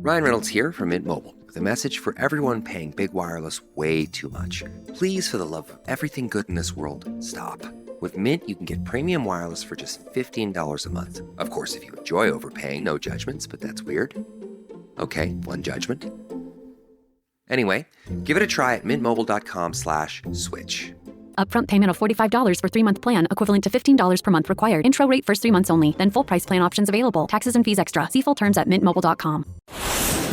Ryan Reynolds here from Mint Mobile with a message for everyone paying big wireless way too much. Please, for the love of everything good in this world, stop. With Mint, you can get premium wireless for just $15 a month. Of course, if you enjoy overpaying, no judgments, but that's weird. Okay, one judgment. Anyway, give it a try at mintmobile.com/switch. Upfront payment of $45 for 3-month plan, equivalent to $15 per month required. Intro rate first 3 months only. Then full price plan options available. Taxes and fees extra. See full terms at mintmobile.com.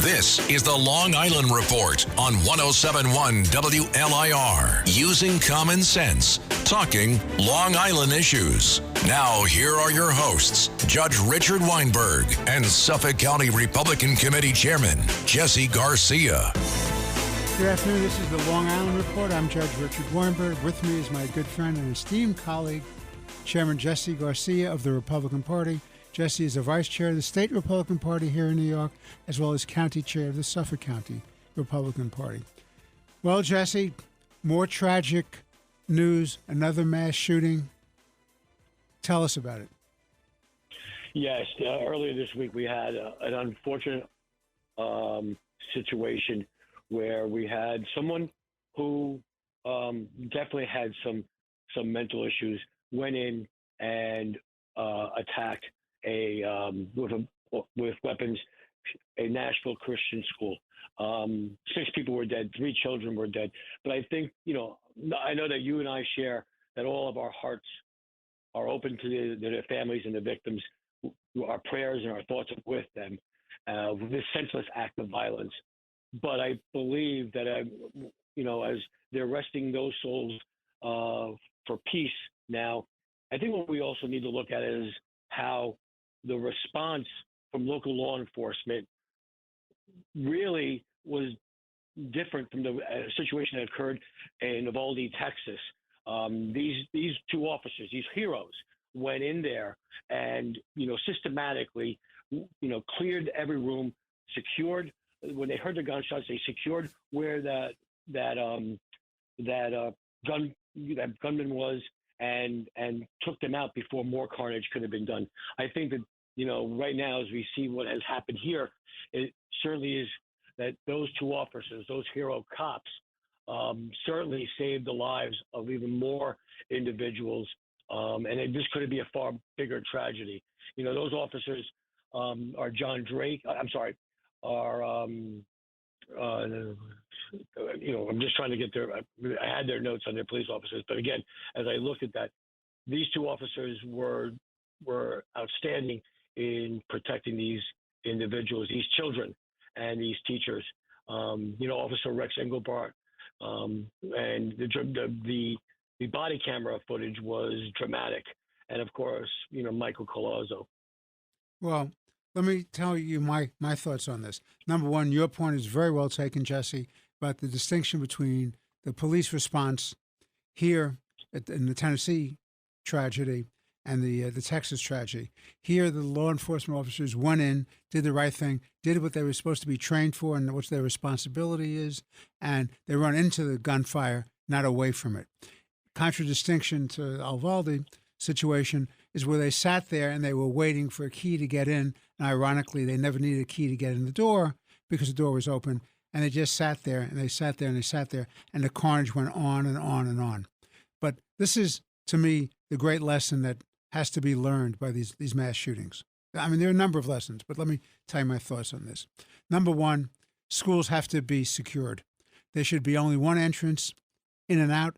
This is the Long Island Report on 107.1 WLIR. Using common sense, talking Long Island issues. Now, here are your hosts, Judge Richard Weinberg and Suffolk County Republican Committee Chairman Jesse Garcia. Good afternoon. This is the Long Island Report. I'm Judge Richard Weinberg. With me is my good friend and esteemed colleague, Chairman Jesse Garcia of the Republican Party. Jesse is the Vice Chair of the State Republican Party here in New York, as well as County Chair of the Suffolk County Republican Party. Well, Jesse, more tragic news, another mass shooting. Tell us about it. Yes, earlier this week we had an unfortunate situation where we had someone who definitely had some mental issues, went in and attacked with weapons a Nashville Christian school. 6 people were dead, 3 children were dead. But I think, I know that you and I share that all of our hearts are open to the families and the victims. Our prayers and our thoughts are with them, with this senseless act of violence. But I believe that, as they're resting those souls for peace now, I think what we also need to look at is how the response from local law enforcement really was different from the situation that occurred in Uvalde, Texas. These 2 officers, these heroes, went in there and, systematically, cleared every room, secured. When they heard the gunshots, they secured where that gunman was and took them out before more carnage could have been done. I think that, right now, as we see what has happened here, it certainly is that those 2 officers, those hero cops, certainly saved the lives of even more individuals. And this could be a far bigger tragedy. Those officers are John Drake. I'm just trying to get I had their notes on their police officers. But again, as I looked at that, these 2 officers were outstanding in protecting these individuals, these children, and these teachers. Officer Rex Engelbart, and the body camera footage was dramatic, and of course, Michael Colazzo. Well, let me tell you my thoughts on this. Number one, your point is very well taken, Jesse, about the distinction between the police response here in the Tennessee tragedy and the Texas tragedy. Here, the law enforcement officers went in, did the right thing, did what they were supposed to be trained for and what their responsibility is, and they run into the gunfire, not away from it. Contradistinction to the Uvalde situation is where they sat there and they were waiting for a key to get in. And ironically, they never needed a key to get in the door because the door was open. And they just sat there and they sat there and they sat there. And the carnage went on and on and on. But this is, to me, the great lesson that has to be learned by these mass shootings. I mean, there are a number of lessons, but let me tell you my thoughts on this. Number one, schools have to be secured. There should be only one entrance in and out,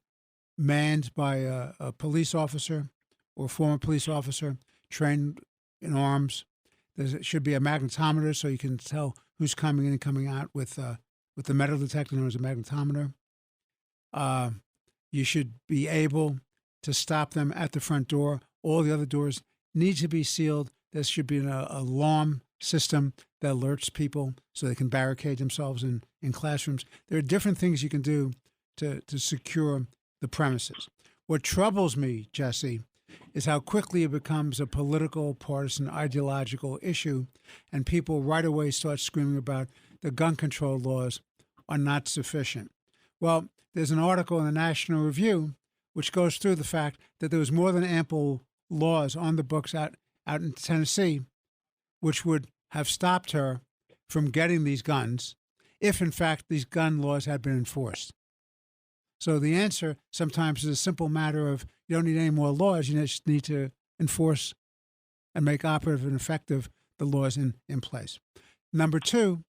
manned by a police officer or former police officer trained in arms. There should be a magnetometer so you can tell who's coming in and coming out with the metal detector known as a magnetometer. You should be able to stop them at the front door. All the other doors need to be sealed. There should be an alarm system that alerts people so they can barricade themselves in classrooms. There are different things you can do to secure the premises. What troubles me, Jesse, is how quickly it becomes a political, partisan, ideological issue, and people right away start screaming about the gun control laws are not sufficient. Well, there's an article in the National Review which goes through the fact that there was more than ample laws on the books out in Tennessee which would have stopped her from getting these guns if, in fact, these gun laws had been enforced. So the answer sometimes is a simple matter of you don't need any more laws. You just need to enforce and make operative and effective the laws in place. Number two,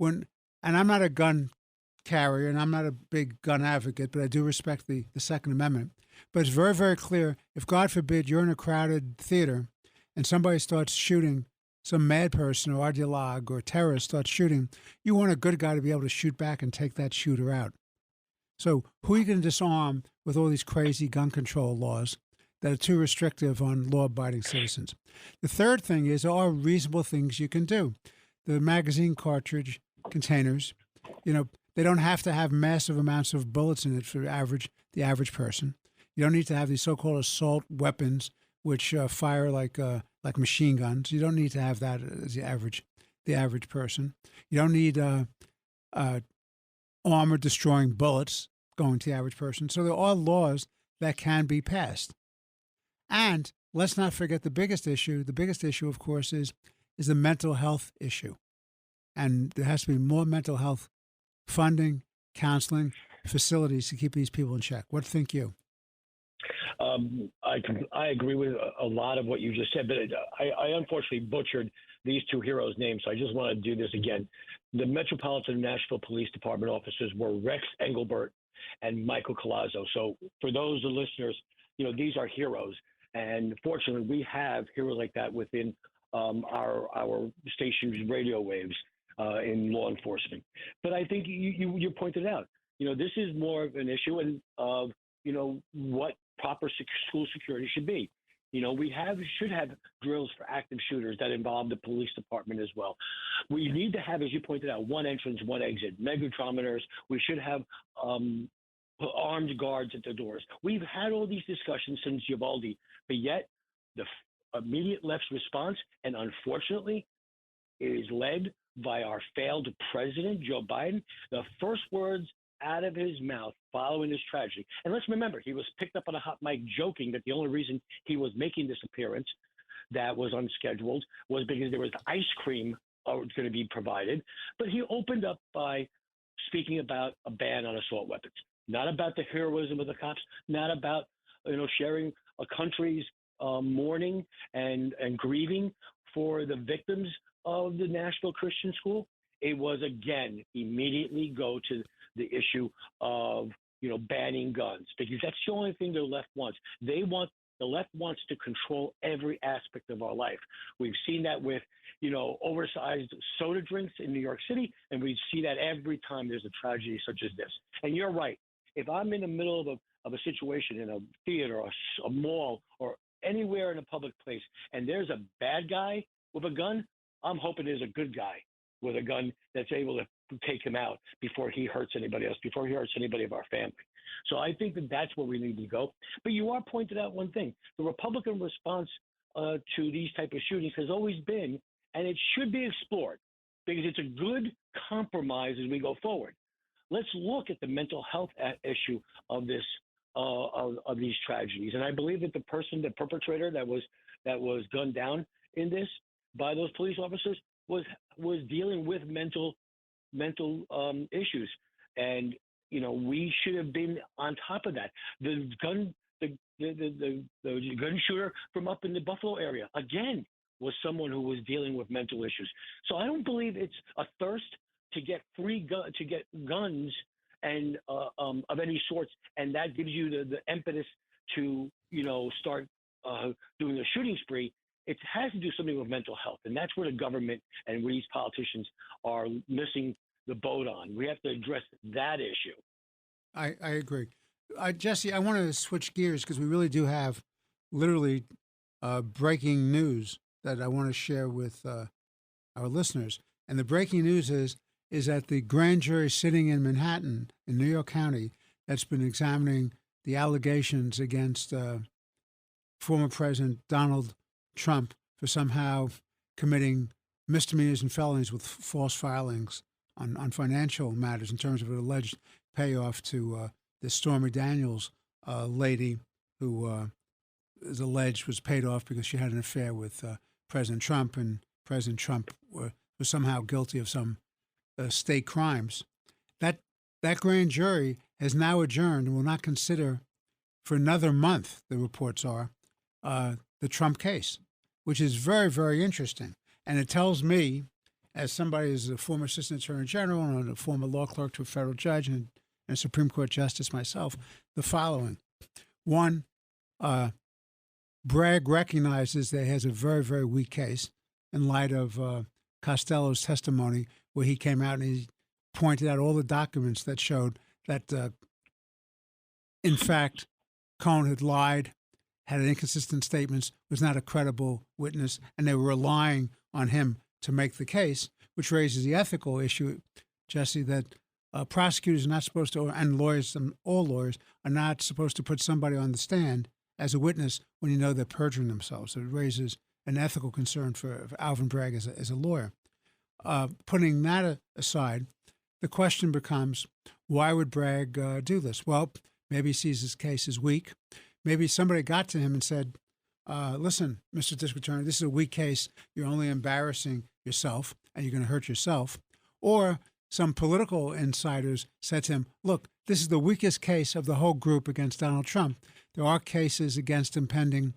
and I'm not a gun carrier and I'm not a big gun advocate, but I do respect the Second Amendment. But it's very, very clear, if God forbid you're in a crowded theater and somebody starts shooting, some mad person or ideologue or terrorist starts shooting, you want a good guy to be able to shoot back and take that shooter out. So who are you going to disarm with all these crazy gun control laws that are too restrictive on law-abiding citizens? The third thing is, there are reasonable things you can do. The magazine cartridge containers, they don't have to have massive amounts of bullets in it for the average person. You don't need to have these so-called assault weapons, which fire like machine guns. You don't need to have that as the average person. You don't need armor-destroying bullets going to the average person. So there are laws that can be passed. And let's not forget the biggest issue. The biggest issue, of course, is the mental health issue. And there has to be more mental health funding, counseling, facilities to keep these people in check. What think you? I agree with a lot of what you just said, but I unfortunately butchered these two heroes' names, so I just want to do this again. The Metropolitan Nashville Police Department officers were Rex Engelbert and Michael Collazo. So for those listeners, these are heroes, and fortunately, we have heroes like that within our station's radio waves in law enforcement. But I think you pointed out, this is more of an issue of what proper school security should be. We should have drills for active shooters that involve the police department as well. We need to have, as you pointed out, one entrance, one exit, megatrometers. We should have armed guards at the doors. We've had all these discussions since Uvalde, but yet the immediate left's response, and unfortunately, is led by our failed president, Joe Biden. The first words out of his mouth following this tragedy. And let's remember, he was picked up on a hot mic joking that the only reason he was making this appearance that was unscheduled was because there was ice cream going to be provided. But he opened up by speaking about a ban on assault weapons, not about the heroism of the cops, not about sharing a country's mourning and grieving for the victims of the Nashville Christian School. It was, again, immediately go to the issue of, banning guns, because that's the only thing the left wants. The left wants to control every aspect of our life. We've seen that with, oversized soda drinks in New York City, and we see that every time there's a tragedy such as this. And you're right. If I'm in the middle of a situation in a theater or a mall or anywhere in a public place, and there's a bad guy with a gun, I'm hoping there's a good guy with a gun that's able to take him out before he hurts anybody else, before he hurts anybody of our family. So I think that's where we need to go. But you are pointed out one thing. The Republican response to these type of shootings has always been, and it should be explored, because it's a good compromise as we go forward. Let's look at the mental health issue of this of these tragedies. And I believe that the perpetrator that was gunned down in this by those police officers was dealing with mental issues, and we should have been on top of that. The gun shooter from up in the Buffalo area again was someone who was dealing with mental issues. So I don't believe it's a thirst to get to get guns and of any sorts, and that gives you the impetus to start doing a shooting spree. It has to do something with mental health, and that's where the government and these politicians are missing the boat on. We have to address that issue. I agree. Jesse, I want to switch gears because we really do have literally breaking news that I want to share with our listeners. And the breaking news is that the grand jury sitting in Manhattan in New York County that's been examining the allegations against former President Donald Trump for somehow committing misdemeanors and felonies with false filings on financial matters in terms of an alleged payoff to the Stormy Daniels lady who is alleged was paid off because she had an affair with President Trump, and President Trump was was somehow guilty of some state crimes. That grand jury has now adjourned and will not consider for another month, the reports are, the Trump case, which is very, very interesting. And it tells me, as somebody who's a former assistant attorney general and a former law clerk to a federal judge and a Supreme Court justice myself, the following. One, Bragg recognizes that he has a very, very weak case in light of Costello's testimony, where he came out and he pointed out all the documents that showed that, in fact, Cohen had lied, had inconsistent statements, was not a credible witness, and they were relying on him to make the case, which raises the ethical issue, Jesse, that prosecutors are not supposed to, and lawyers, and all lawyers, are not supposed to put somebody on the stand as a witness when you know they're perjuring themselves. So it raises an ethical concern for Alvin Bragg as a lawyer. Putting that aside, the question becomes, why would Bragg do this? Well, maybe he sees his case as weak. Maybe somebody got to him and said, listen, Mr. District Attorney, this is a weak case. You're only embarrassing yourself and you're going to hurt yourself. Or some political insiders said to him, look, this is the weakest case of the whole group against Donald Trump. There are cases against him pending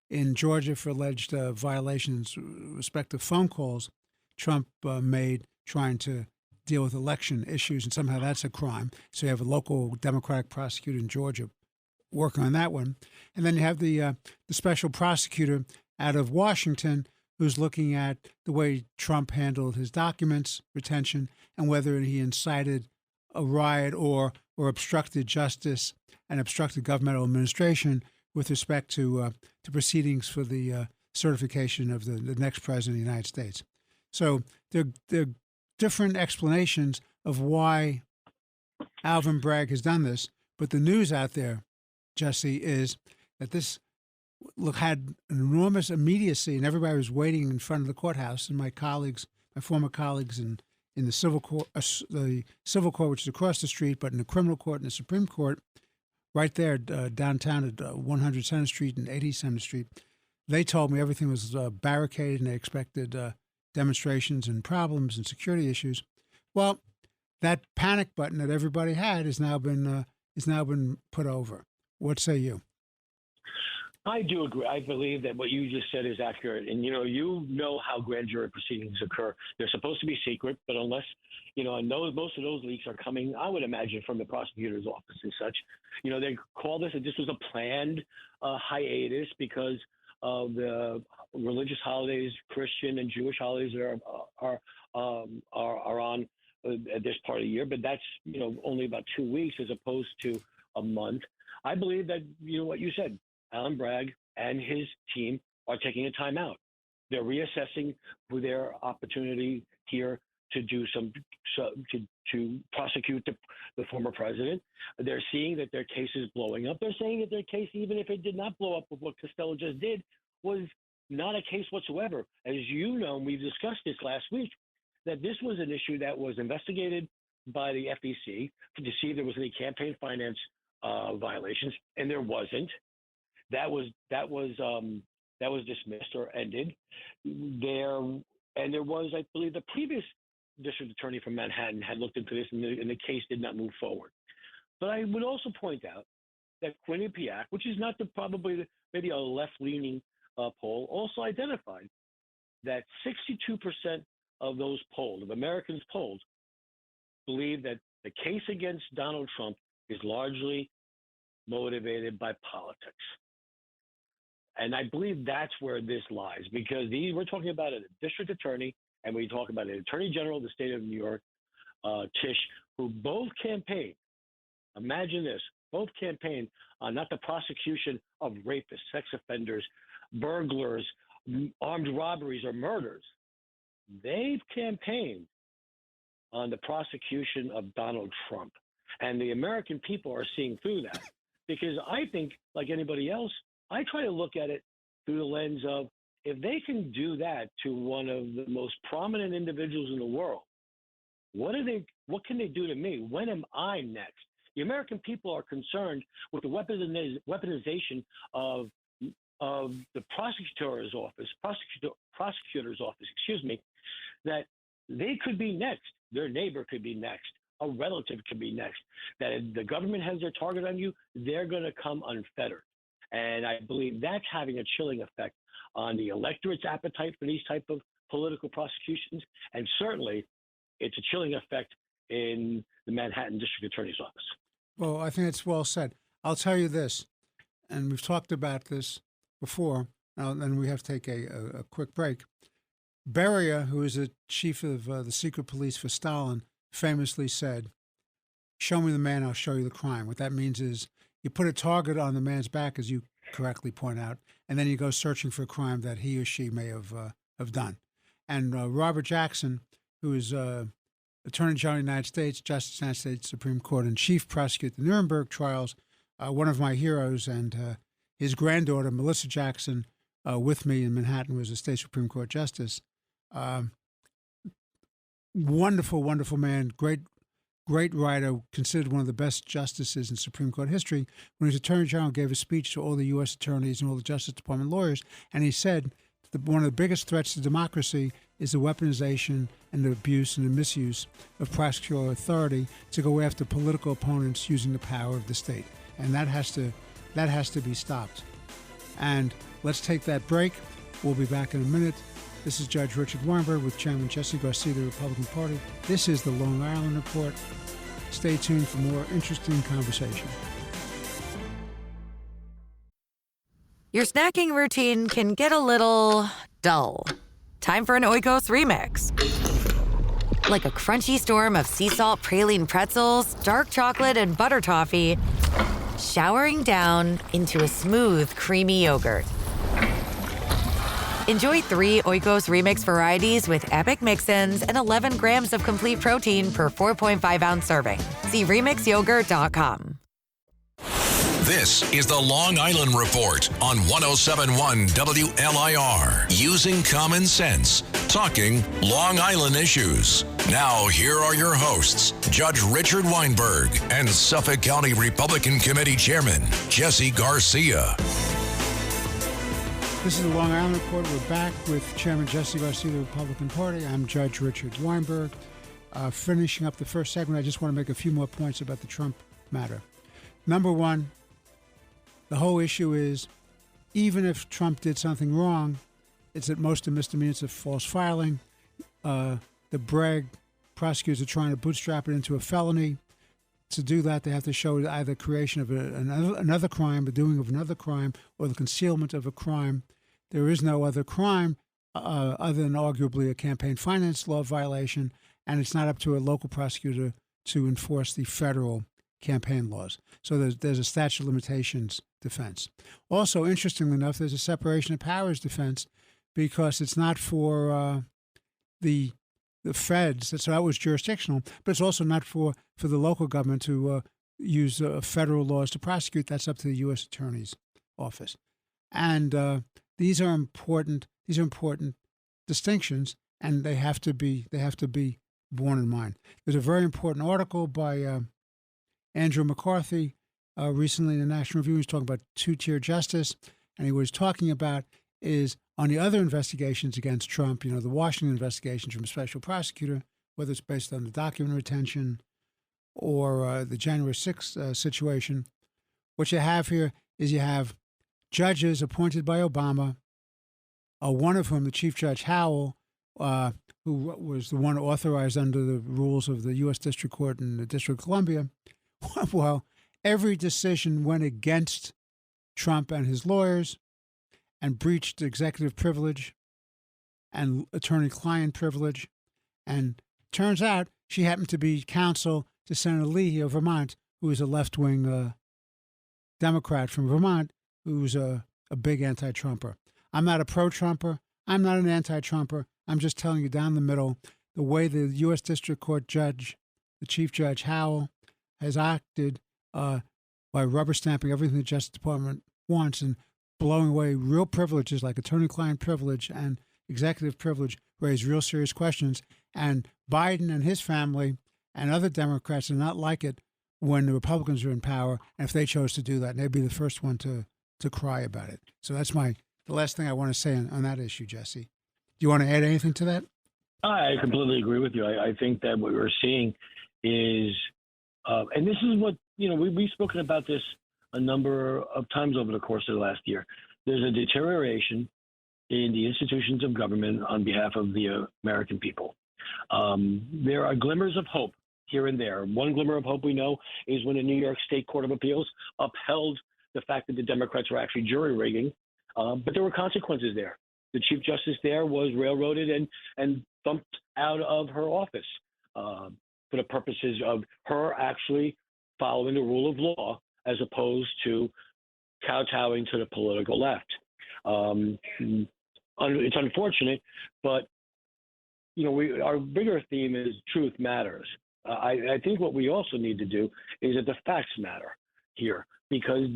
in Georgia for alleged violations with respect to phone calls Trump made trying to deal with election issues, and somehow that's a crime. So you have a local Democratic prosecutor in Georgia working on that one. And then you have the special prosecutor out of Washington who's looking at the way Trump handled his documents retention and whether he incited a riot or obstructed justice and obstructed governmental administration with respect to proceedings for the certification of the next president of the United States. So there are different explanations of why Alvin Bragg has done this, but the news out there, Jesse, is that this had an enormous immediacy, and everybody was waiting in front of the courthouse. And my former colleagues in the civil court, which is across the street, but in the criminal court and the Supreme Court, right there downtown at 100 Center Street and 80 Center Street, they told me everything was barricaded and they expected demonstrations and problems and security issues. Well, that panic button that everybody had has now been put over. What say you? I do agree. I believe that what you just said is accurate. And, you know how grand jury proceedings occur. They're supposed to be secret, but unless, I know most of those leaks are coming, I would imagine, from the prosecutor's office and such. They call this was a planned hiatus because of the religious holidays, Christian and Jewish holidays are on this part of the year. But that's, only about 2 weeks as opposed to a month. I believe that, what you said, Alvin Bragg and his team are taking a timeout. They're reassessing their opportunity here to do to prosecute the former president. They're seeing that their case is blowing up. They're saying that their case, even if it did not blow up with what Costello just did, was not a case whatsoever. As you know, and we've discussed this last week, that this was an issue that was investigated by the FEC to see if there was any campaign finance violations, and there wasn't. That was dismissed or ended. There was, I believe, the previous district attorney from Manhattan had looked into this, and the case did not move forward. But I would also point out that Quinnipiac, which is not maybe a left-leaning poll, also identified that 62% of those polled, of Americans polled, believe that the case against Donald Trump is largely motivated by politics. And I believe that's where this lies, because we're talking about a district attorney, and we talk about an attorney general of the state of New York, Tisch, who both campaigned. Imagine this, both campaigned on not the prosecution of rapists, sex offenders, burglars, armed robberies, or murders. They've campaigned on the prosecution of Donald Trump. And the American people are seeing through that, because I think, like anybody else, I try to look at it through the lens of, if they can do that to one of the most prominent individuals in the world, what can they do to me? When am I next? The American people are concerned with the weaponization of the prosecutor's office, that they could be next. Their neighbor could be next. A relative could be next. That if the government has their target on you, they're going to come unfettered. And I believe that's having a chilling effect on the electorate's appetite for these type of political prosecutions. And certainly it's a chilling effect in the Manhattan District Attorney's Office. Well, I think it's well said. I'll tell you this, and we've talked about this before, and we have to take a quick break. Beria, who is the chief of the secret police for Stalin, famously said, "Show me the man, I'll show you the crime." What that means is you put a target on the man's back, as you correctly point out, and then you go searching for a crime that he or she may have done. And Robert Jackson, who is Attorney General of the United States, Justice of the United States Supreme Court, and Chief Prosecutor of the Nuremberg trials, one of my heroes, and his granddaughter, Melissa Jackson, with me in Manhattan, was a state Supreme Court justice. Wonderful, wonderful man, great writer, considered one of the best justices in Supreme Court history. When he was Attorney General, gave a speech to all the U.S. attorneys and all the Justice Department lawyers, and he said one of the biggest threats to democracy is the weaponization and the abuse and the misuse of prosecutorial authority to go after political opponents using the power of the state, and that has to be stopped. And let's take that break. We'll be back in a minute. This is Judge Richard Weinberg with Chairman Jesse Garcia of the Republican Party. This is the Long Island Report. Stay tuned for more interesting conversation. Your snacking routine can get a little dull. Time for an Oikos remix. Like a crunchy storm of sea salt praline pretzels, dark chocolate, and butter toffee, showering down into a smooth, creamy yogurt. Enjoy 3 Oikos Remix varieties with epic mix-ins and 11 grams of complete protein per 4.5-ounce serving. See RemixYogurt.com. This is the Long Island Report on 107.1 WLIR. Using common sense, talking Long Island issues. Now, here are your hosts, Judge Richard Weinberg and Suffolk County Republican Committee Chairman Jesse Garcia. This is the Long Island Report. We're back with Chairman Jesse Garcia of the Republican Party. I'm Judge Richard Weinberg. Finishing up the first segment, I just want to make a few more points about the Trump matter. Number one, the whole issue is, even if Trump did something wrong, it's at most a misdemeanor of false filing. The Bragg prosecutors are trying to bootstrap it into a felony. To do that, they have to show either creation of another crime, the doing of another crime, or the concealment of a crime. There is no other crime other than arguably a campaign finance law violation, and it's not up to a local prosecutor to enforce the federal campaign laws. So there's a statute of limitations defense. Also, interestingly enough, there's a separation of powers defense because it's not for the feds, so that was jurisdictional, but it's also not for the local government to use federal laws to prosecute. That's up to the U.S. Attorney's Office. And these are important distinctions, and they have to be borne in mind. There's a very important article by Andrew McCarthy recently in the National Review. He's talking about two-tier justice, and he was talking about is on the other investigations against Trump, the Washington investigations from a special prosecutor, whether it's based on the document retention or the January 6th situation. What you have here is you have judges appointed by Obama, one of whom, the Chief Judge Howell, who was the one authorized under the rules of the U.S. District Court in the District of Columbia. Well, every decision went against Trump and his lawyers and breached executive privilege and attorney-client privilege. And turns out she happened to be counsel to Senator Leahy of Vermont, who is a left-wing Democrat from Vermont, who's a big anti-Trumper. I'm not a pro-Trumper. I'm not an anti-Trumper. I'm just telling you down the middle, the way the U.S. District Court judge, the Chief Judge Howell, has acted by rubber stamping everything the Justice Department wants and blowing away real privileges like attorney-client privilege and executive privilege, raise real serious questions. And Biden and his family and other Democrats do not like it when the Republicans are in power. And if they chose to do that, they'd be the first one to cry about it. So that's the last thing I want to say on that issue, Jesse. Do you want to add anything to that? I completely agree with you. I think that what we're seeing is, and this is what, we've spoken about this a number of times over the course of the last year. There's a deterioration in the institutions of government on behalf of the American people. There are glimmers of hope here and there. One glimmer of hope we know is when the New York State Court of Appeals upheld the fact that the Democrats were actually jury rigging, but there were consequences there. The Chief Justice there was railroaded and thumped out of her office for the purposes of her actually following the rule of law as opposed to kowtowing to the political left. It's unfortunate, but our bigger theme is truth matters. I think what we also need to do is that the facts matter here, because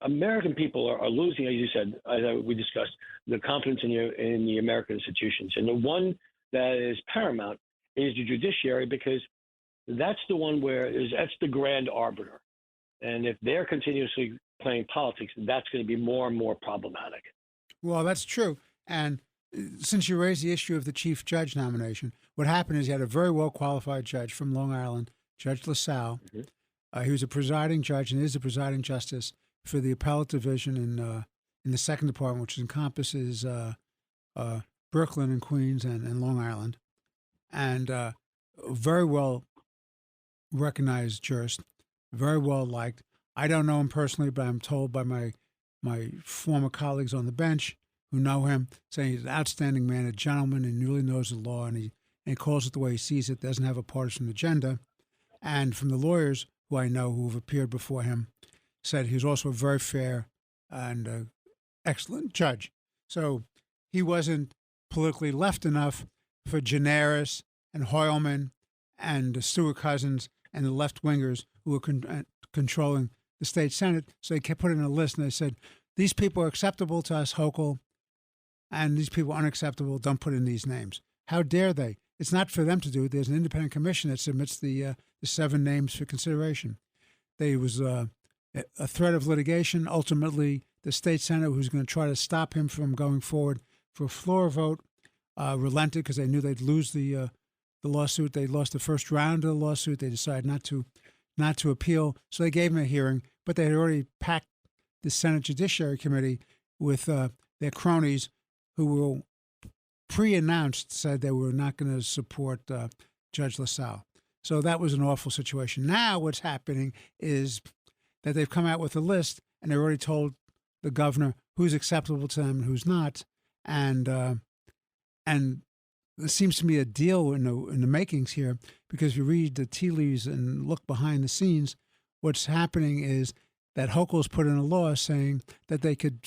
American people are losing, as you said, as we discussed, the confidence in the American institutions. And the one that is paramount is the judiciary, because that's the one that's the grand arbiter. And if they're continuously playing politics, that's going to be more and more problematic. Well, that's true. And since you raised the issue of the chief judge nomination, what happened is you had a very well-qualified judge from Long Island, Judge LaSalle. Mm-hmm. He was a presiding judge and is a presiding justice for the appellate division in the second department, which encompasses Brooklyn and Queens and Long Island, and very well recognized jurist, very well liked. I don't know him personally, but I'm told by my former colleagues on the bench who know him, saying he's an outstanding man, a gentleman, and really knows the law, and he calls it the way he sees it, doesn't have a partisan agenda. And from the lawyers who I know who have appeared before him, said he was also a very fair and excellent judge. So he wasn't politically left enough for Gineris and Hoylman and Stuart Cousins and the left-wingers who were controlling the state Senate. So they kept putting in a list, and they said, these people are acceptable to us, Hochul, and these people are unacceptable. Don't put in these names. How dare they? It's not for them to do. There's an independent commission that submits the 7 names for consideration. There was a threat of litigation. Ultimately, the state senator who's going to try to stop him from going forward for a floor vote relented because they knew they'd lose the lawsuit. They lost the first round of the lawsuit. They decided not to appeal. So they gave him a hearing, but they had already packed the Senate Judiciary Committee with their cronies who were pre-announced, said they were not going to support Judge LaSalle. So that was an awful situation. Now what's happening is that they've come out with a list, and they've already told the governor who's acceptable to them and who's not. And there seems to be a deal in the makings here, because if you read the tea leaves and look behind the scenes, what's happening is that Hochul's put in a law saying that they could,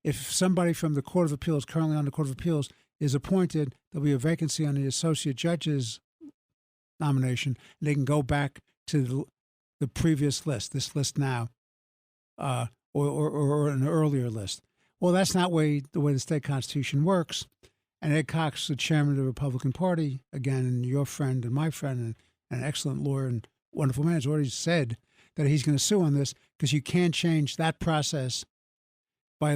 if somebody from the Court of Appeals, currently on the Court of Appeals, is appointed, there'll be a vacancy on the associate judge's nomination, and they can go back to the previous list, this list now, or an earlier list. Well, that's not the way the state constitution works. And Ed Cox, the chairman of the Republican Party, again, and your friend and my friend, and an excellent lawyer and wonderful man, has already said that he's going to sue on this, because you can't change that process by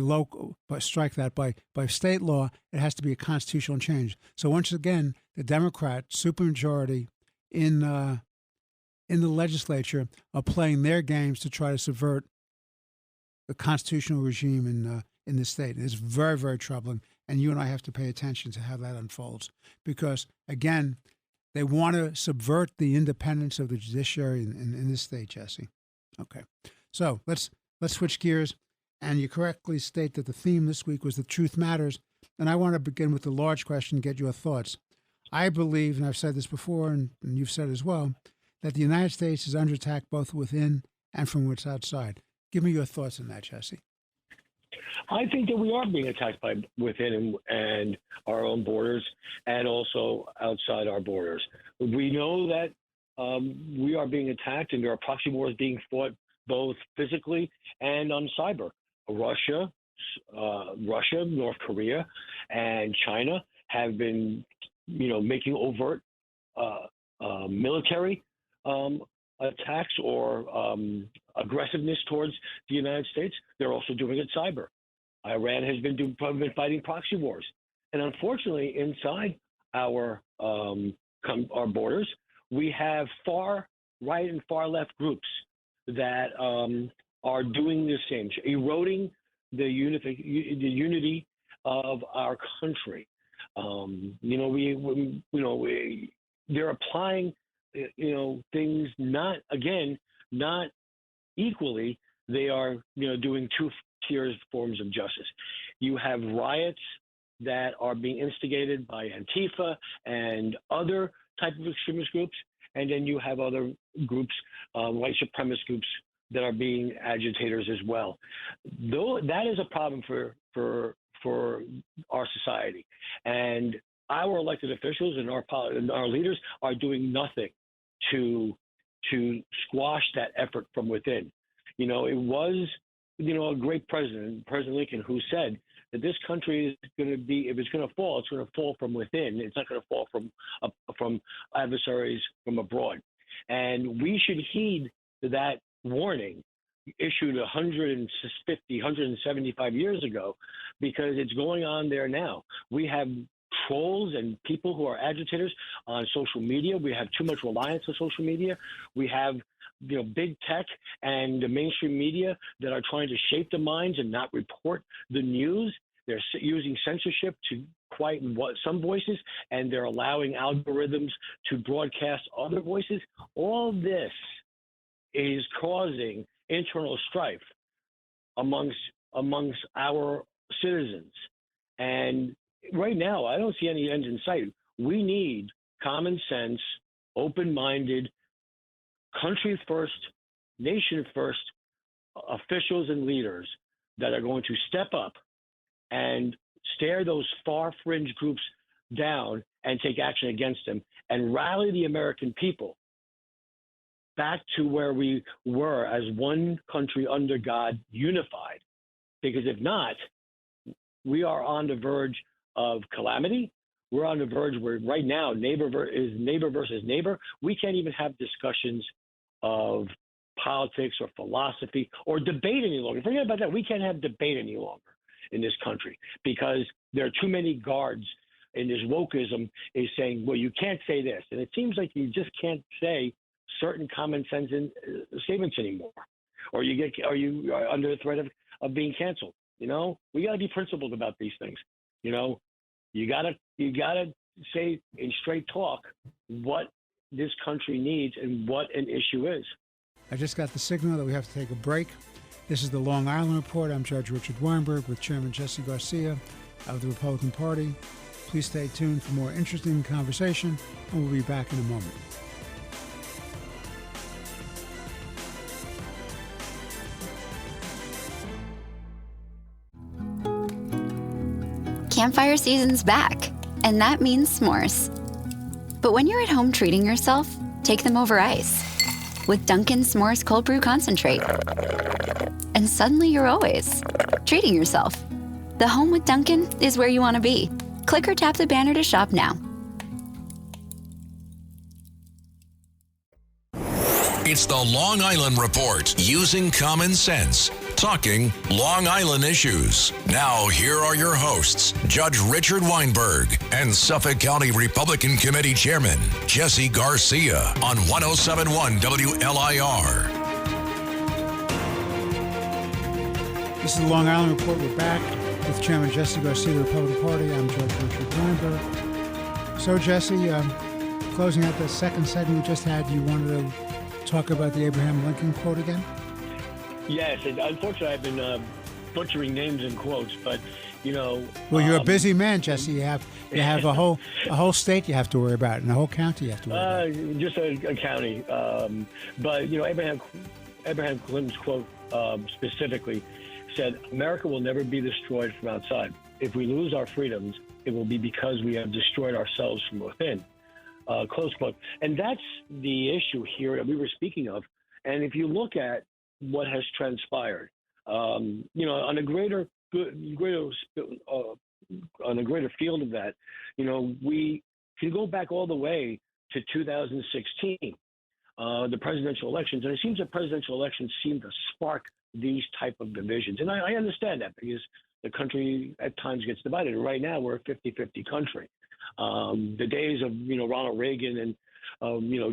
state law. It has to be a constitutional change. So once again, the Democrat supermajority in the legislature are playing their games to try to subvert the constitutional regime in the state. And it's very, very troubling. And you and I have to pay attention to how that unfolds, because, again, they want to subvert the independence of the judiciary in this state, Jesse. Okay. So let's switch gears. And you correctly state that the theme this week was the truth matters. And I want to begin with the large question and get your thoughts. I believe, and I've said this before, and you've said as well, that the United States is under attack both within and from what's outside. Give me your thoughts on that, Jesse. I think that we are being attacked by within and our own borders, and also outside our borders. We know that we are being attacked, and there are proxy wars being fought both physically and on cyber. Russia, North Korea, and China have been, making overt military attacks or aggressiveness towards the United States. They're also doing it cyber. Iran has been fighting proxy wars. And unfortunately, inside, our our borders. We have far right and far left groups that are doing the same, eroding the unity of our country. They're applying, things not equally. They are, doing two tiers forms of justice. You have riots that are being instigated by Antifa and other type of extremist groups, and then you have other groups, white supremacist groups, that are being agitators as well. Though that is a problem for our society, and our elected officials and our leaders are doing nothing to squash that effort from within. It was, a great President Lincoln, who said that this country is going to be, if it's going to fall, it's going to fall from within. It's not going to fall from adversaries from abroad. And we should heed that warning issued 175 years ago, because it's going on there now. We have trolls and people who are agitators on social media. We have too much reliance on social media. We have, big tech and the mainstream media that are trying to shape the minds and not report the news. They're using censorship to quiet some voices, and they're allowing algorithms to broadcast other voices. All this is causing internal strife amongst our citizens. And right now, I don't see any end in sight. We need common sense, open-minded, country first, nation first officials and leaders that are going to step up and stare those far fringe groups down and take action against them, and rally the American people back to where we were as one country under God, unified. Because if not, we are on the verge of calamity. We're on the verge where right now neighbor versus neighbor. We can't even have discussions of politics or philosophy or debate any longer. Forget about that. We can't have debate any longer in this country, because there are too many guards, and this wokeism is saying, well, you can't say this. And it seems like you just can't say certain common sense statements anymore, or you are under the threat of being canceled. We got to be principled about these things. You gotta say in straight talk what this country needs and what an issue is. I just got the signal that we have to take a break. This is the Long Island Report. I'm Judge Richard Weinberg with Chairman Jesse Garcia of the Republican Party. Please stay tuned for more interesting conversation, and we'll be back in a moment. Campfire season's back, and that means s'mores. But when you're at home treating yourself, take them over ice with Dunkin' S'mores Cold Brew Concentrate. And suddenly you're always treating yourself. The home with Dunkin' is where you want to be. Click or tap the banner to shop now. It's the Long Island Report, using common sense, talking Long Island issues. Now, here are your hosts, Judge Richard Weinberg and Suffolk County Republican Committee Chairman Jesse Garcia on 107.1 WLIR. This is the Long Island Report. We're back with Chairman Jesse Garcia of the Republican Party. I'm Judge Richard Weinberg. So, Jesse, closing out the second segment we just had, you wanted to talk about the Abraham Lincoln quote again? Yes, and unfortunately, I've been butchering names and quotes, but Well, you're a busy man, Jesse. You have a whole state you have to worry about, and a whole county you have to worry about. Just a county, but Abraham Lincoln's quote specifically said, "America will never be destroyed from outside. If we lose our freedoms, it will be because we have destroyed ourselves from within." Close quote. And that's the issue here that we were speaking of. And if you look at what has transpired, on a greater field of that, we can go back all the way to 2016, the presidential elections, and it seems that presidential elections seem to spark these type of divisions. And I understand that, because the country at times gets divided. Right now, we're a 50-50 country. The days of Ronald Reagan and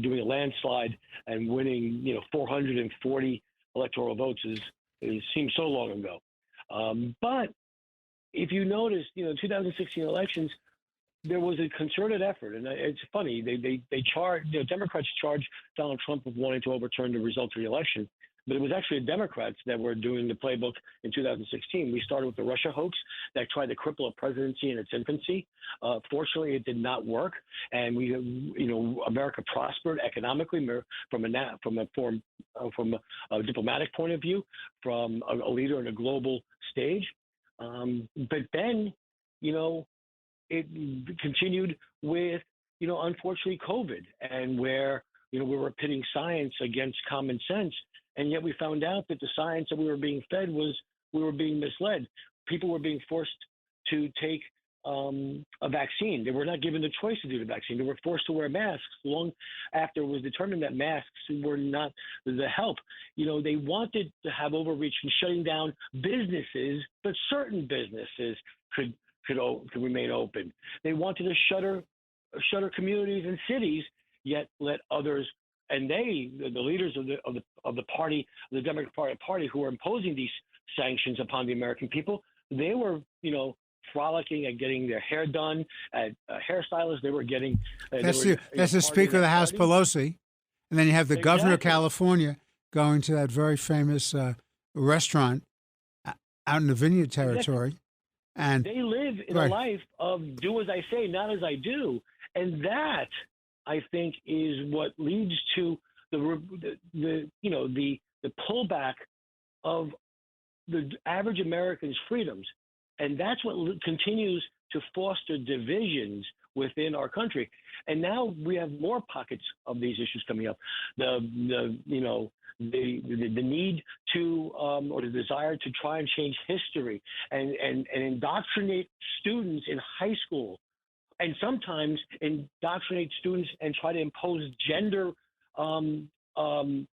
doing a landslide and winning 440 electoral votes seems so long ago. But if you notice, 2016 elections, there was a concerted effort, and it's funny. They charged, Democrats charged Donald Trump of wanting to overturn the results of the election, but it was actually the Democrats that were doing the playbook in 2016. We started with the Russia hoax that tried to cripple a presidency in its infancy. Fortunately, it did not work, and America prospered economically from a diplomatic point of view, from a leader in a global stage. But then, it continued with, unfortunately, COVID, and where, we were pitting science against common sense. And yet we found out that the science that we were being fed we were being misled. People were being forced to take a vaccine. They were not given the choice to do the vaccine. They were forced to wear masks long after it was determined that masks were not the help. They wanted to have overreach in shutting down businesses, but certain businesses could remain open. They wanted to shutter communities and cities, yet let others. And the leaders of the party, the Democratic Party, who were imposing these sanctions upon the American people, they were, frolicking at getting their hair done at hairstylists. They were getting. That's the Speaker of the House, Pelosi, and then you have the Governor of California going to that very famous restaurant out in the Vineyard Territory, and they live in a life of do as I say, not as I do, and that, I think, is what leads to the pullback of the average American's freedoms, and that's what continues to foster divisions within our country. And now we have more pockets of these issues coming up. The need to or the desire to try and change history and indoctrinate students in high school, and sometimes indoctrinate students and try to impose gender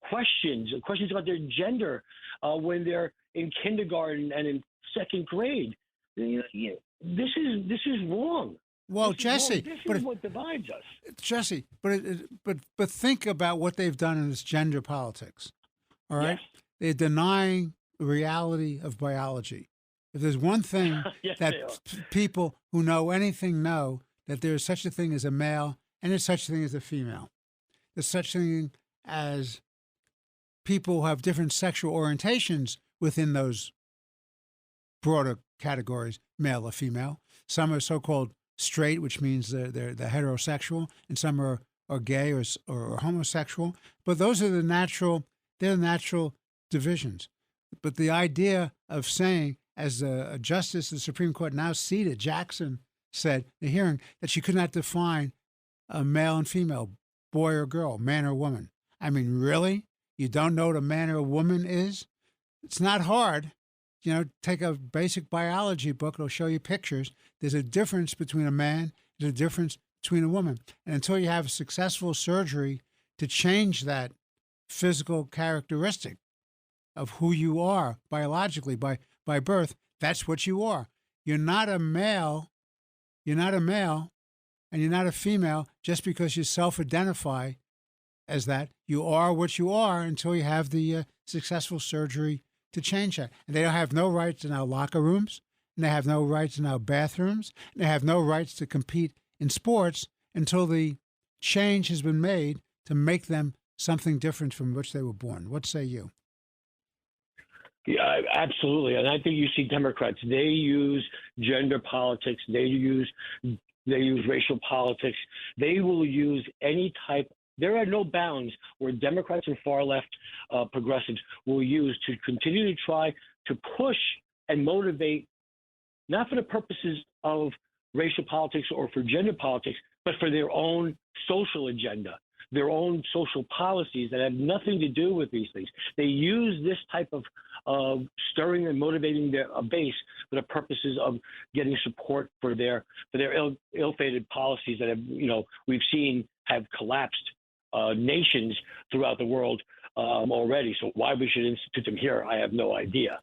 questions about their gender when they're in kindergarten and in second grade. This is wrong. Well, Jesse, this is what divides us. Jesse, but think about what they've done in this gender politics. All right, Yes. They're denying the reality of biology. If there's one thing Yes, that they are. people who know anything know, that there is such a thing as a male and there's such a thing as a female. There's such a thing as people who have different sexual orientations within those broader categories, male or female. Some are so-called straight, which means they're heterosexual, and some are gay or homosexual. But those are the natural divisions. But the idea of saying, as a justice of the Supreme Court now seated, Jackson, said in the hearing, that she could not define a male and female, boy or girl, man or woman. I mean, really? You don't know what a man or a woman is? It's not hard. Take a basic biology book. It'll show you pictures. There's a difference between a man. There's a difference between a woman. And until you have successful surgery to change that physical characteristic of who you are biologically by birth, that's what you are. You're not a male. You're not a male, and you're not a female just because you self-identify as that. You are what you are until you have the successful surgery to change that. And they don't have no rights in our locker rooms, and they have no rights in our bathrooms, and they have no rights to compete in sports until the change has been made to make them something different from which they were born. What say you? Yeah, absolutely. And I think you see Democrats, they use gender politics, they use racial politics. They will use any type. There are no bounds where Democrats and far left progressives will use to continue to try to push and motivate, not for the purposes of racial politics or for gender politics, but for their own social agenda, their own social policies that have nothing to do with these things. They use this type of stirring and motivating their base for the purposes of getting support for their ill-fated policies that have, we've seen have collapsed nations throughout the world already. So why we should institute them here, I have no idea.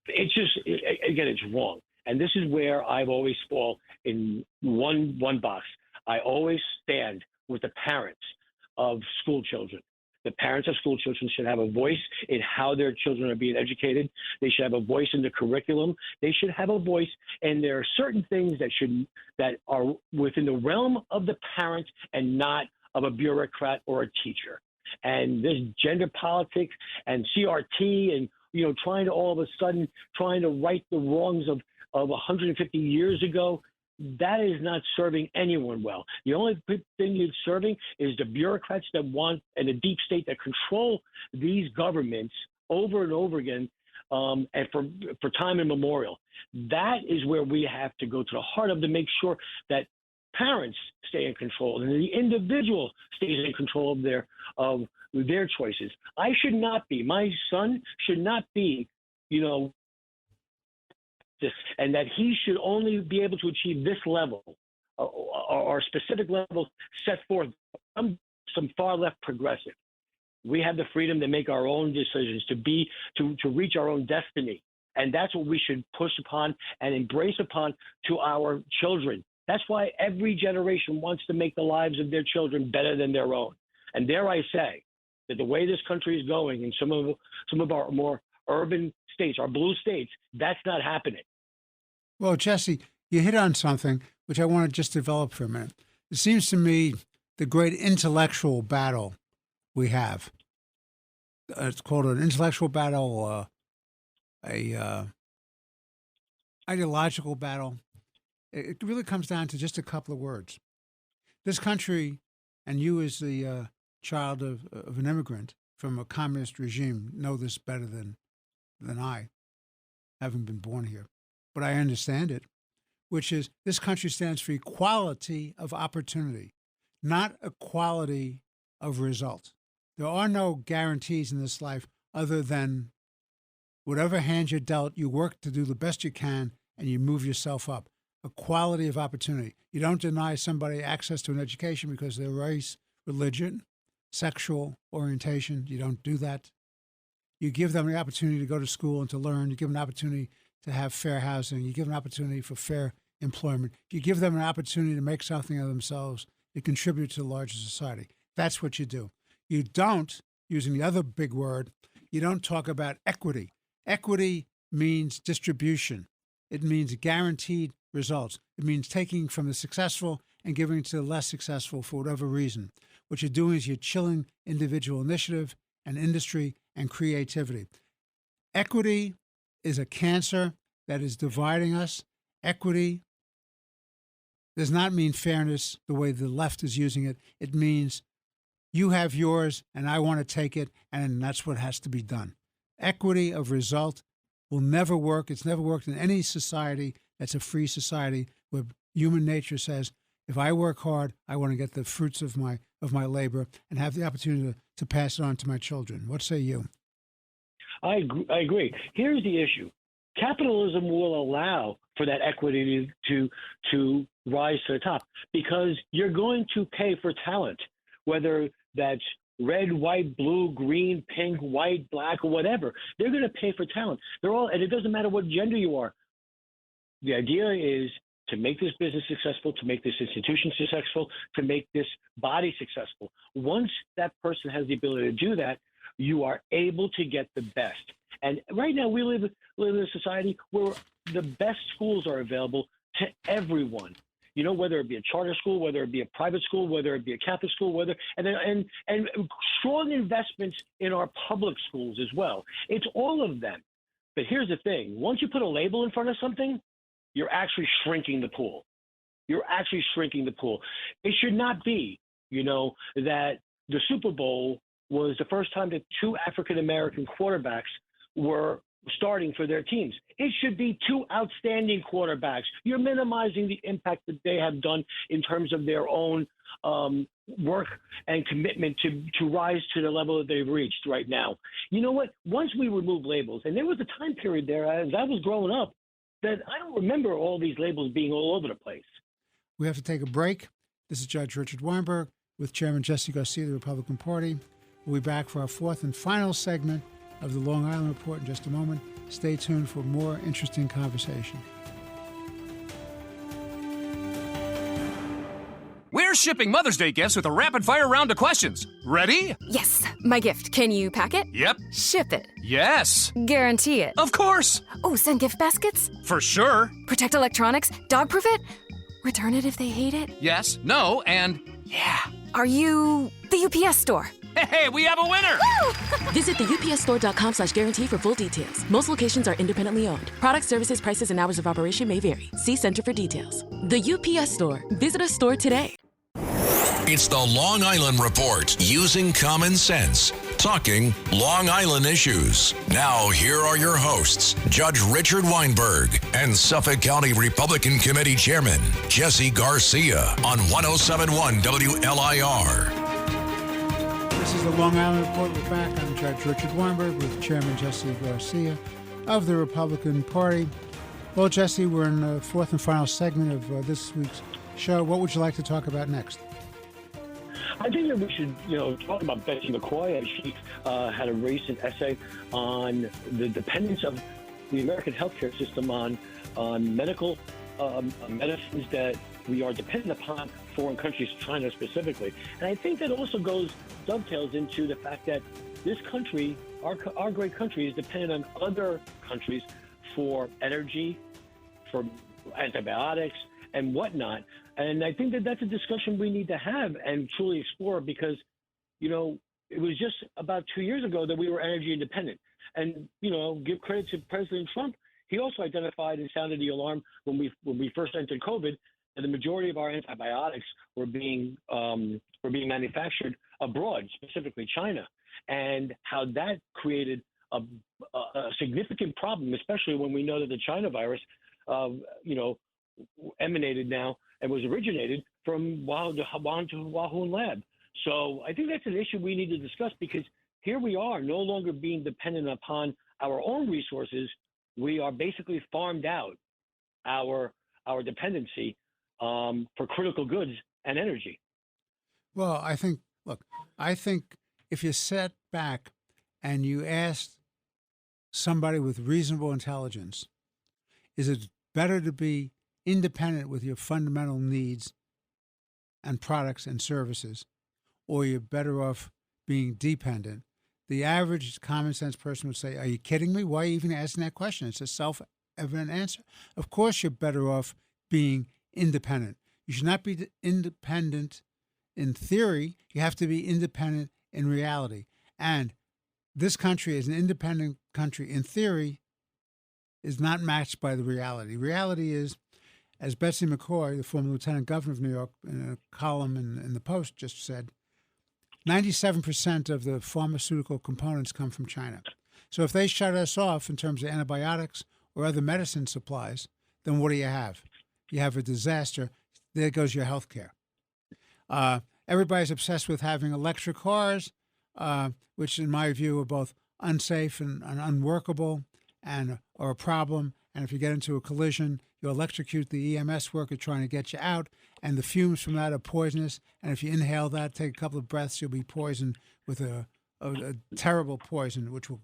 It's just, again, it's wrong. And this is where I've always fall in one box. I always stand with the parents of school children. The parents of school children should have a voice in how their children are being educated. They should have a voice in the curriculum. They should have a voice, and there are certain things that are within the realm of the parent and not of a bureaucrat or a teacher. And this gender politics and CRT and trying to all of a sudden trying to right the wrongs of 150 years ago, that is not serving anyone well. The only thing it's serving is the bureaucrats that want, and the deep state that control these governments over and over again, and for time immemorial. That is where we have to go to the heart of to make sure that parents stay in control and the individual stays in control of their choices. My son should not be, and that he should only be able to achieve this level or specific level set forth. I'm some far left progressive. We have the freedom to make our own decisions, to reach our own destiny. And that's what we should push upon and embrace upon to our children. That's why every generation wants to make the lives of their children better than their own. And dare I say that the way this country is going in some of our more urban states, our blue states, that's not happening. Well, Jesse, you hit on something which I want to just develop for a minute. It seems to me the great intellectual battle we have, it's called an intellectual battle, ideological battle. It really comes down to just a couple of words. This country, and you as the child of an immigrant from a communist regime, know this better than I, having been born here. But I understand it, which is this country stands for equality of opportunity, not equality of result. There are no guarantees in this life other than whatever hand you're dealt, you work to do the best you can and you move yourself up. Equality of opportunity. You don't deny somebody access to an education because of their race, religion, sexual orientation. You don't do that. You give them the opportunity to go to school and to learn. You give them an opportunity to have fair housing. You give them an opportunity for fair employment. You give them an opportunity to make something of themselves, to contribute to the larger society. That's what you do. You don't, using the other big word, you don't talk about equity. Equity means distribution. It means guaranteed results. It means taking from the successful and giving to the less successful for whatever reason. What you're doing is you're chilling individual initiative and industry and creativity. Equity is a cancer that is dividing us. Equity does not mean fairness the way the left is using it. It means you have yours and I want to take it, and that's what has to be done. Equity of result will never work. It's never worked in any society that's a free society where human nature says, if I work hard, I want to get the fruits of my labor and have the opportunity to pass it on to my children. What say you? I agree. Here's the issue. Capitalism will allow for that equity to rise to the top because you're going to pay for talent, whether that's red, white, blue, green, pink, white, black, or whatever. They're going to pay for talent. And it doesn't matter what gender you are. The idea is to make this business successful, to make this institution successful, to make this body successful. Once that person has the ability to do that, you are able to get the best. And right now we live in a society where the best schools are available to everyone. Whether it be a charter school, whether it be a private school, whether it be a Catholic school, and strong investments in our public schools as well. It's all of them. But here's the thing. Once you put a label in front of something, you're actually shrinking the pool. It should not be, that the Super Bowl was the first time that two African-American quarterbacks were starting for their teams. It should be two outstanding quarterbacks. You're minimizing the impact that they have done in terms of their own work and commitment to rise to the level that they've reached right now. You know what? Once we remove labels, and there was a time period there as I was growing up that I don't remember all these labels being all over the place. We have to take a break. This is Judge Richard Weinberg with Chairman Jesse Garcia of the Republican Party. We'll be back for our fourth and final segment of the Long Island Report in just a moment. Stay tuned for more interesting conversation. shipping Mother's Day gifts with a rapid-fire round of questions. Ready? Yes, my gift. Can you pack it? Yep. Ship it. Yes. Guarantee it. Of course. Oh, send gift baskets? For sure. Protect electronics? Dog-proof it? Return it if they hate it? Yes, no, and yeah. Are you the UPS store? Hey, we have a winner! Visit the upsstore.com/guarantee for full details. Most locations are independently owned. Product, services, prices, and hours of operation may vary. See Center for details. The UPS Store. Visit a store today. It's the Long Island Report, using common sense, talking Long Island issues. Now, here are your hosts, Judge Richard Weinberg and Suffolk County Republican Committee Chairman Jesse Garcia on 107.1 WLIR. This is the Long Island Report. We're back. I'm Judge Richard Weinberg with Chairman Jesse Garcia of the Republican Party. Well, Jesse, we're in the fourth and final segment of this week's show. What would you like to talk about next? I think that we should, talk about Betsy McCoy. She had a recent essay on the dependence of the American healthcare system on medical medicines that we are dependent upon foreign countries, China specifically. And I think that also dovetails into the fact that this country, our great country, is dependent on other countries for energy, for antibiotics, and whatnot. And I think that that's a discussion we need to have and truly explore because, it was just about 2 years ago that we were energy independent. And, give credit to President Trump. He also identified and sounded the alarm when we first entered COVID, and the majority of our antibiotics were being manufactured abroad, specifically China, and how that created a significant problem, especially when we know that the China virus, emanated now and was originated from Wuhan to Wuhan lab. So I think that's an issue we need to discuss because here we are no longer being dependent upon our own resources. We are basically farmed out our dependency for critical goods and energy. Well, I think if you sat back and you asked somebody with reasonable intelligence, is it better to be independent with your fundamental needs and products and services, or you're better off being dependent? The average common sense person would say, are you kidding me? Why are you even asking that question? It's a self-evident answer. Of course you're better off being independent. You should not be independent in theory. You have to be independent in reality. And this country, as an independent country in theory, is not matched by the reality. Reality is, as Betsy McCoy, the former lieutenant governor of New York, in a column in the Post just said, 97% of the pharmaceutical components come from China. So if they shut us off in terms of antibiotics or other medicine supplies, then what do you have? You have a disaster. There goes your health care. Everybody's obsessed with having electric cars, which in my view are both unsafe and unworkable and are a problem. And if you get into a collision, you electrocute the EMS worker trying to get you out, and the fumes from that are poisonous. And if you inhale that, take a couple of breaths, you'll be poisoned with a terrible poison, which will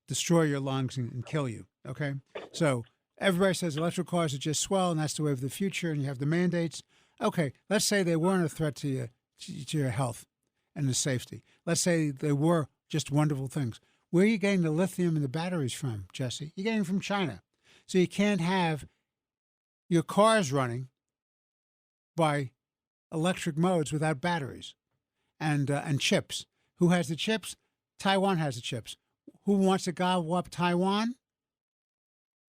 destroy your lungs and kill you, okay? So everybody says electric cars are just swell, and that's the way of the future, and you have the mandates. Okay, let's say they weren't a threat to your health and the safety. Let's say they were just wonderful things. Where are you getting the lithium and the batteries from, Jesse? You're getting them from China. So you can't have your cars running by electric modes without batteries and chips. Who has the chips? Taiwan has the chips. Who wants to gobble up Taiwan?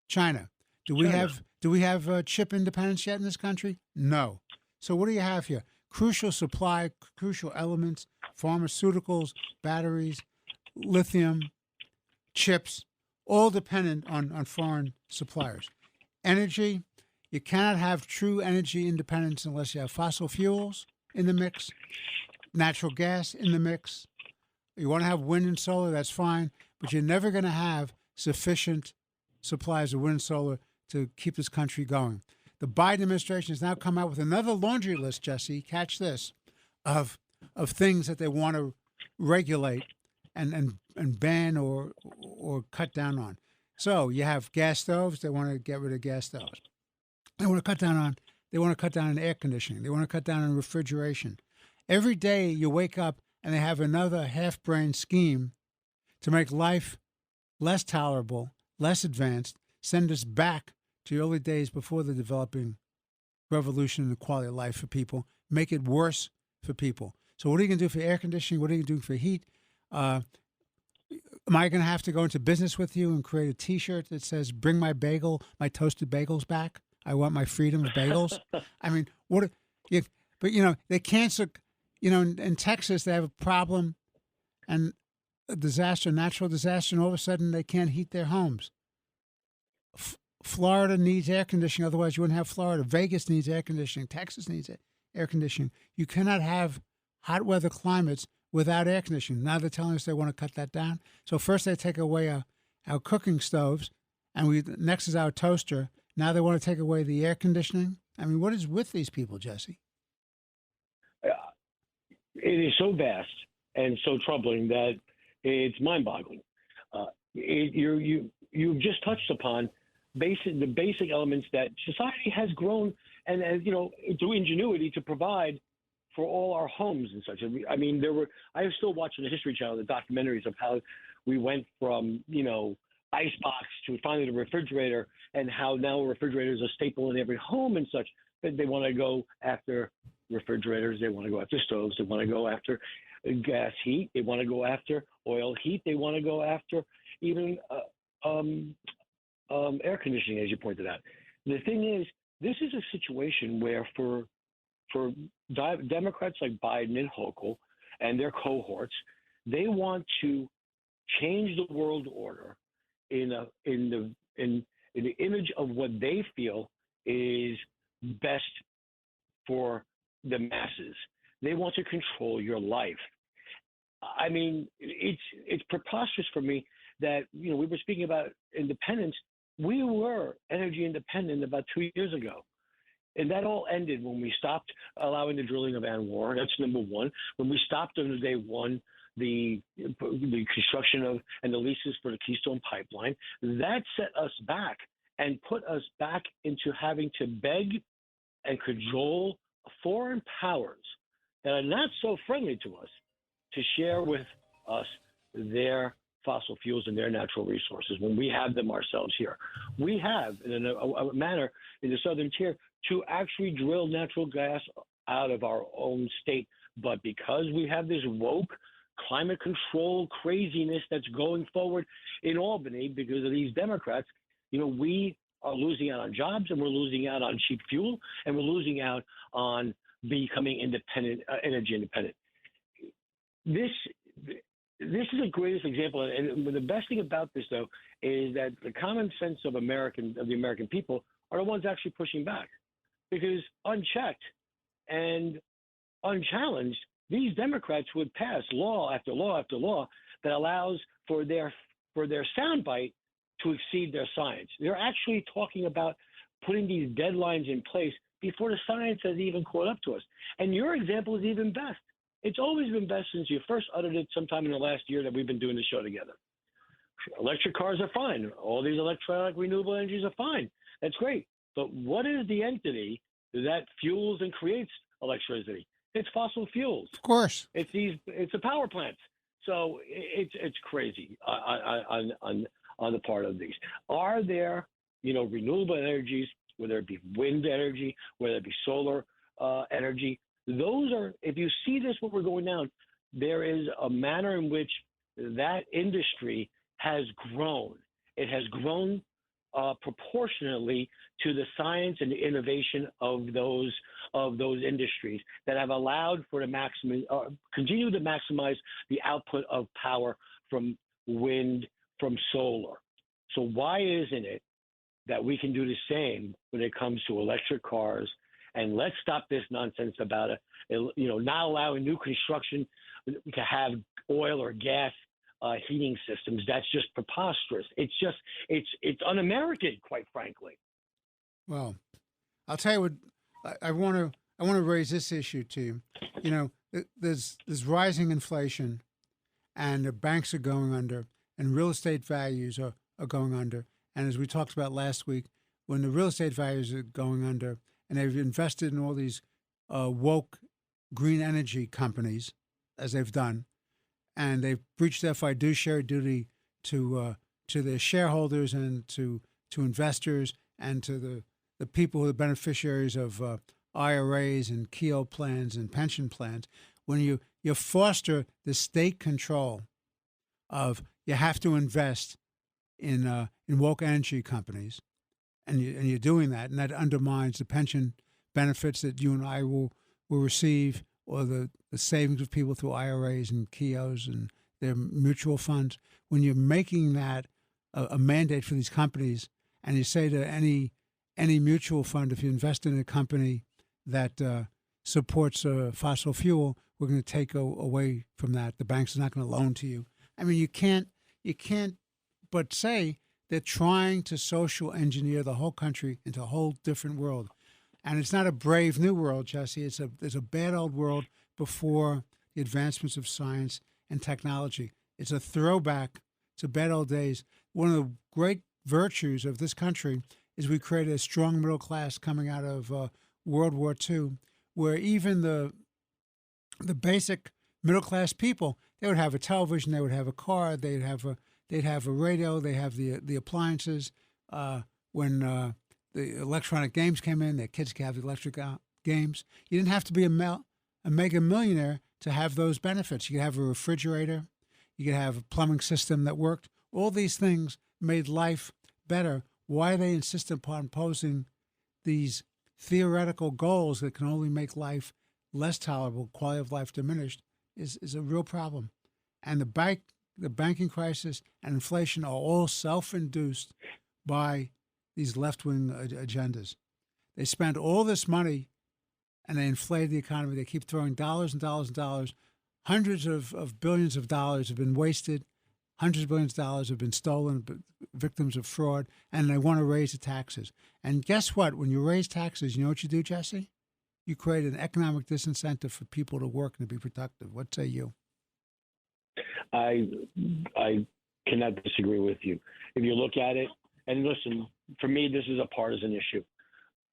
China. Do we have chip independence yet in this country? No. So what do you have here? Crucial supply, crucial elements, pharmaceuticals, batteries, lithium, chips, all dependent on foreign suppliers. Energy, you cannot have true energy independence unless you have fossil fuels in the mix, natural gas in the mix. You want to have wind and solar, that's fine, but you're never going to have sufficient supplies of wind and solar to keep this country going. The Biden administration has now come out with another laundry list, Jesse, catch this, of things that they want to regulate and ban or cut down on. So you have gas stoves. They want to get rid of gas stoves. They want to cut down on They want to cut down on air conditioning. They want to cut down on refrigeration. Every day you wake up and they have another half-brained scheme to make life less tolerable, less advanced, send us back to the early days before the developing revolution in the quality of life for people, make it worse for people. So what are you going to do for air conditioning? What are you going to do for heat? Am I going to have to go into business with you and create a T-shirt that says, bring my bagel, my toasted bagels back? I want my freedom of bagels. I mean, what if, but they cancel, in Texas, they have a problem and a disaster, natural disaster, and all of a sudden they can't heat their homes. Florida needs air conditioning. Otherwise, you wouldn't have Florida. Vegas needs air conditioning. Texas needs air conditioning. You cannot have hot weather climates without air conditioning. Now they're telling us they want to cut that down. So first they take away our cooking stoves, and next is our toaster. Now they want to take away the air conditioning. I mean, what is with these people, Jesse? It is so vast and so troubling that it's mind-boggling. You've just touched upon the basic elements that society has grown and through ingenuity to provide for all our homes and such. I mean, I am still watching the History Channel, the documentaries of how we went from, icebox to finally the refrigerator, and how now a refrigerator is a staple in every home and such. But they want to go after refrigerators. They want to go after stoves. They want to go after gas heat. They want to go after oil heat. They want to go after even air conditioning, as you pointed out. The thing is, this is a situation where for Democrats like Biden and Hochul and their cohorts, they want to change the world order in the image of what they feel is best for the masses. They want to control your life. I mean, it's preposterous for me that we were speaking about independence. We were energy independent about 2 years ago. And that all ended when we stopped allowing the drilling of ANWR. That's number one. When we stopped on day one the construction of and the leases for the Keystone Pipeline, that set us back and put us back into having to beg and cajole foreign powers that are not so friendly to us to share with us their fossil fuels and their natural resources when we have them ourselves here. We have, in a manner, in the southern tier, to actually drill natural gas out of our own state. But because we have this woke climate control craziness that's going forward in Albany because of these Democrats, we are losing out on jobs, and we're losing out on cheap fuel, and we're losing out on becoming independent, energy independent. This is the greatest example, and the best thing about this, though, is that the common sense of the American people are the ones actually pushing back, because unchecked and unchallenged, these Democrats would pass law after law after law that allows for their soundbite to exceed their science. They're actually talking about putting these deadlines in place before the science has even caught up to us. And your example is even best. It's always been best since you first uttered it sometime in the last year that we've been doing the show together. Electric cars are fine. All these electronic renewable energies are fine. That's great. But what is the entity that fuels and creates electricity? It's fossil fuels. Of course. It's the power plants. So it's crazy on the part of these. Are there, renewable energies, whether it be wind energy, whether it be solar energy? Those are, if you see this, what we're going down, there is a manner in which that industry has grown. It has grown proportionately to the science and the innovation of those industries that have allowed for the continue to maximize the output of power from wind, from solar. So why isn't it that we can do the same when it comes to electric cars? And let's stop this nonsense about not allowing new construction to have oil or gas heating systems. That's just preposterous. It's un-American, quite frankly. Well, I'll tell you what, I want to raise this issue to you. There's rising inflation, and the banks are going under, and real estate values are going under. And as we talked about last week, when the real estate values are going under, and they've invested in all these woke green energy companies, as they've done, and they've breached their fiduciary duty to their shareholders and to investors and to the people who are the beneficiaries of IRAs and Keogh plans and pension plans. When you foster the state control of you have to invest in woke energy companies, and you're doing that, and that undermines the pension benefits that you and I will receive, or the savings of people through IRAs and Keoghs and their mutual funds. When you're making that a mandate for these companies, and you say to any mutual fund, if you invest in a company that supports fossil fuel, we're going to take away from that. The banks are not going to loan to you. I mean, you can't but say they're trying to social engineer the whole country into a whole different world. And it's not a brave new world, Jesse. It's a bad old world before the advancements of science and technology. It's a throwback to bad old days. One of the great virtues of this country is we created a strong middle class coming out of World War II, where even the basic middle class people, they would have a television, they would have a car, they'd have a radio, they have the appliances. When the electronic games came in, their kids could have the electric games. You didn't have to be a mega millionaire to have those benefits. You could have a refrigerator, you could have a plumbing system that worked. All these things made life better. Why they insist upon posing these theoretical goals that can only make life less tolerable, quality of life diminished, is a real problem. And the banking crisis and inflation are all self-induced by these left-wing agendas. They spend all this money and they inflate the economy. They keep throwing dollars and dollars and dollars. Hundreds of billions of dollars have been wasted. Hundreds of billions of dollars have been stolen, victims of fraud, and they want to raise the taxes. And guess what? When you raise taxes, you know what you do, Jesse? You create an economic disincentive for people to work and to be productive. What say you? I cannot disagree with you. If you look at it, and listen, for me, this is a partisan issue.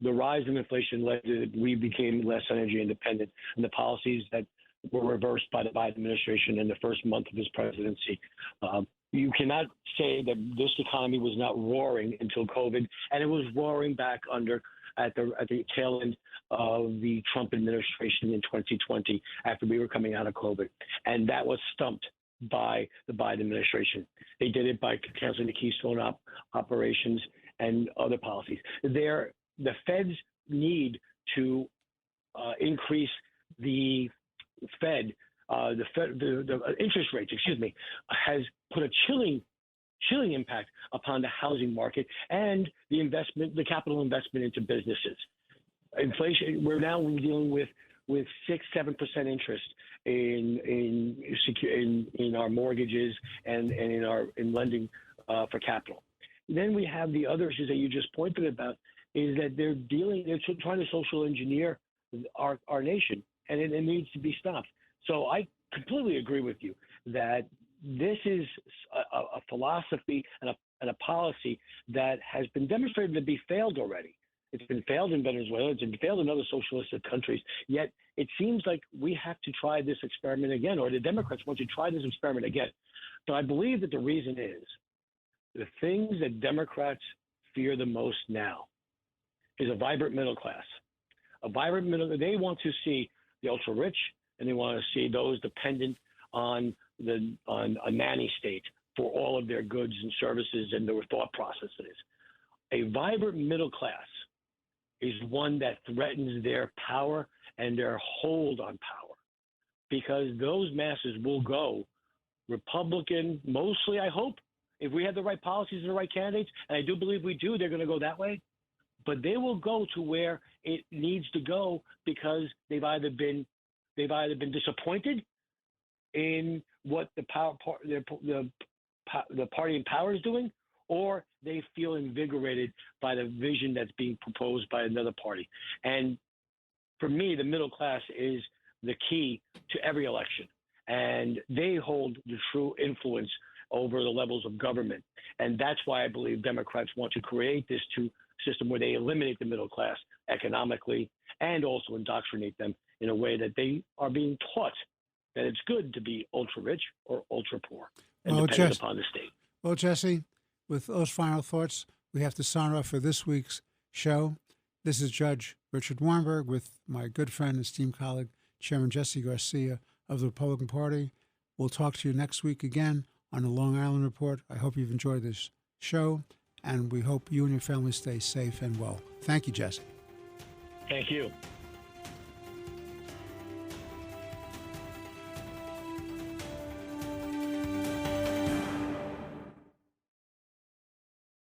The rise in inflation led to we became less energy independent, and the policies that were reversed by the Biden administration in the first month of his presidency. You cannot say that this economy was not roaring until COVID, and it was roaring back at the tail end of the Trump administration in 2020 after we were coming out of COVID, and that was stumped by the Biden administration. They did it by canceling the Keystone operations and other policies. The feds need to increase the interest rates, has put a chilling impact upon the housing market and the capital investment into businesses. Inflation, we're now dealing with 6-7% interest in our mortgages and in lending for capital. Then we have the other issues that you just pointed about, is that they're trying to social engineer our nation, and it needs to be stopped. So I completely agree with you that this is a philosophy and a policy that has been demonstrated to be failed already. It's been failed in Venezuela. It's been failed in other socialistic countries. Yet it seems like we have to try this experiment again, or the Democrats want to try this experiment again. So I believe that the reason is the things that Democrats fear the most now is a vibrant middle class. They want to see the ultra rich, and they want to see those dependent on a nanny state for all of their goods and services and their thought processes. A vibrant middle class is one that threatens their power and their hold on power, because those masses will go Republican, mostly, I hope, if we have the right policies and the right candidates, and I do believe we do, they're going to go that way. But they will go to where it needs to go because they've either been disappointed in what the party in power is doing, or they feel invigorated by the vision that's being proposed by another party. And for me, the middle class is the key to every election, and they hold the true influence over the levels of government. And that's why I believe Democrats want to create this to system where they eliminate the middle class economically and also indoctrinate them in a way that they are being taught that it's good to be ultra rich or ultra poor and dependent upon the state. Well, Jesse, with those final thoughts, we have to sign off for this week's show. This is Judge Richard Weinberg with my good friend and esteemed colleague, Chairman Jesse Garcia of the Republican Party. We'll talk to you next week again on the Long Island Report. I hope you've enjoyed this show, and we hope you and your family stay safe and well. Thank you, Jesse. Thank you.